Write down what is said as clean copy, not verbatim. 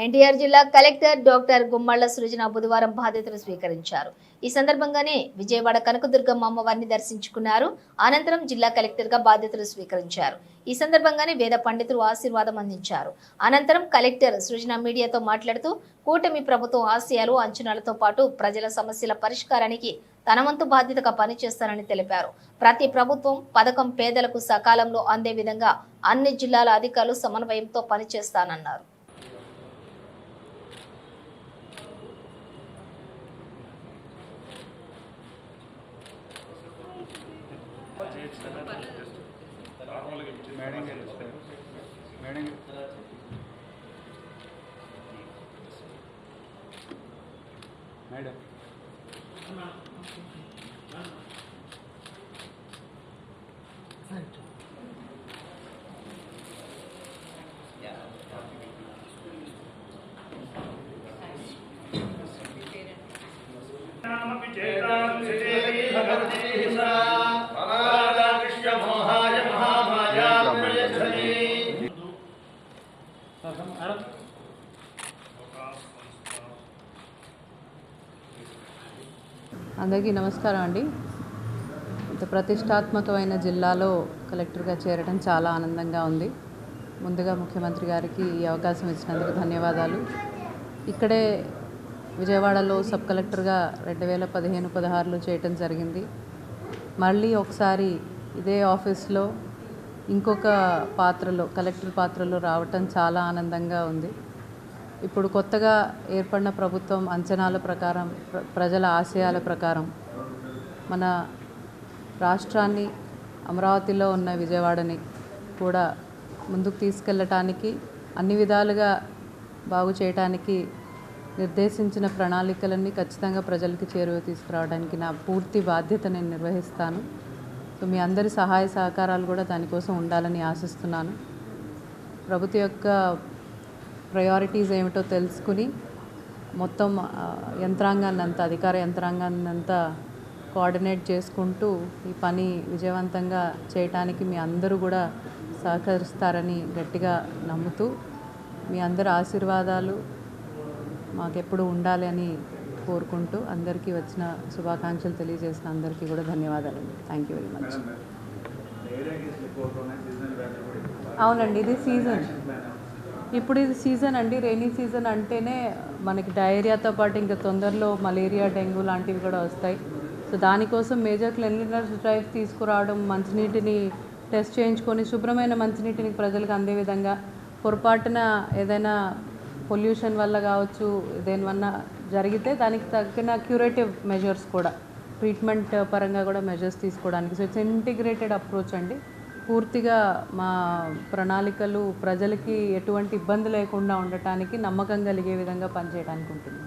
ఎన్టీఆర్ జిల్లా collector doctor Gummalla సృజన బుధవారం బాధ్యతలు స్వీకరించారు. ఈ సందర్భంగానే విజయవాడ కనకదుర్గమ్మ అమ్మవారిని దర్శించుకున్నారు. అనంతరం జిల్లా కలెక్టర్ గా బాధ్యతలు స్వీకరించారు. ఈ సందర్భంగానే వేద పండితులు ఆశీర్వాదం అందించారు. అనంతరం కలెక్టర్ సృజన మీడియాతో మాట్లాడుతూ కూటమి ప్రభుత్వం ఆశయాలు అంచనాలతో పాటు ప్రజల సమస్యల పరిష్కారానికి తన వంతు బాధ్యతగా పనిచేస్తారని తెలిపారు. ప్రతి ప్రభుత్వం పథకం పేదలకు సకాలంలో అందే విధంగా అన్ని జిల్లాల అధికారులు సమన్వయంతో పనిచేస్తానన్నారు. మేడం అందరికీ నమస్కారం అండి. ఇంత ప్రతిష్టాత్మకమైన జిల్లాలో కలెక్టర్గా చేరడం చాలా ఆనందంగా ఉంది. ముందుగా ముఖ్యమంత్రి గారికి ఈ అవకాశం ఇచ్చినందుకు ధన్యవాదాలు. ఇక్కడే విజయవాడలో సబ్ కలెక్టర్గా 2015-16లో చేయటం జరిగింది. మళ్ళీ ఒకసారి ఇదే ఆఫీస్లో ఇంకొక పాత్రలో కలెక్టర్ పాత్రలో రావటం చాలా ఆనందంగా ఉంది. ఇప్పుడు కొత్తగా ఏర్పడిన ప్రభుత్వం అంచనాల ప్రకారం, ప్రజల ఆశయాల ప్రకారం మన రాష్ట్రాన్ని, అమరావతిలో ఉన్న విజయవాడని కూడా ముందుకు తీసుకెళ్ళటానికి, అన్ని విధాలుగా బాగు చేయడానికి నిర్దేశించిన ప్రణాళికలన్నీ ఖచ్చితంగా ప్రజలకి చేరువ తీసుకురావడానికి నా పూర్తి బాధ్యత నేను నిర్వహిస్తాను. సో మీ అందరి సహాయ సహకారాలు కూడా దానికోసం ఉండాలని ఆశిస్తున్నాను. ప్రభుత్వం యొక్క ప్రయారిటీస్ ఏమిటో తెలుసుకుని మొత్తం యంత్రాంగాన్ని అంతా, అధికార యంత్రాంగాన్ని అంతా కోఆర్డినేట్ చేసుకుంటూ ఈ పని విజయవంతంగా చేయటానికి మీ అందరూ కూడా సహకరిస్తారని గట్టిగా నమ్ముతూ, మీ అందరి ఆశీర్వాదాలు మాకెప్పుడు ఉండాలి అని కోరుకుంటూ అందరికీ వచ్చిన శుభాకాంక్షలు తెలియజేసిన అందరికీ కూడా ధన్యవాదాలు. Thank you very much. అవునండి, ఇది సీజన్. ఇప్పుడు ఇది సీజన్ అండి, రెయినీ సీజన్ అంటేనే మనకి డయేరియాతో పాటు ఇంకా తొందరలో మలేరియా, డెంగ్యూ లాంటివి కూడా వస్తాయి. సో దానికోసం మేజర్ క్లెన్లీనెస్ డ్రైవ్ తీసుకురావడం, మంచినీటిని టెస్ట్ చేయించుకొని శుభ్రమైన మంచినీటిని ప్రజలకు అందే విధంగా, పొరపాటున ఏదైనా పొల్యూషన్ వల్ల కావచ్చు, దేనివల్ల జరిగితే దానికి తగిన క్యూరేటివ్ మెజర్స్ కూడా, ట్రీట్మెంట్ పరంగా కూడా మెజర్స్ తీసుకోవడానికి. సో ఇట్స్ ఇంటిగ్రేటెడ్ అప్రోచ్ అండి. పూర్తిగా మా ప్రణాళికలు ప్రజలకి ఎటువంటి ఇబ్బంది లేకుండా ఉండటానికి, నమ్మకం కలిగే విధంగా పనిచేయడానికి ఉంటుంది.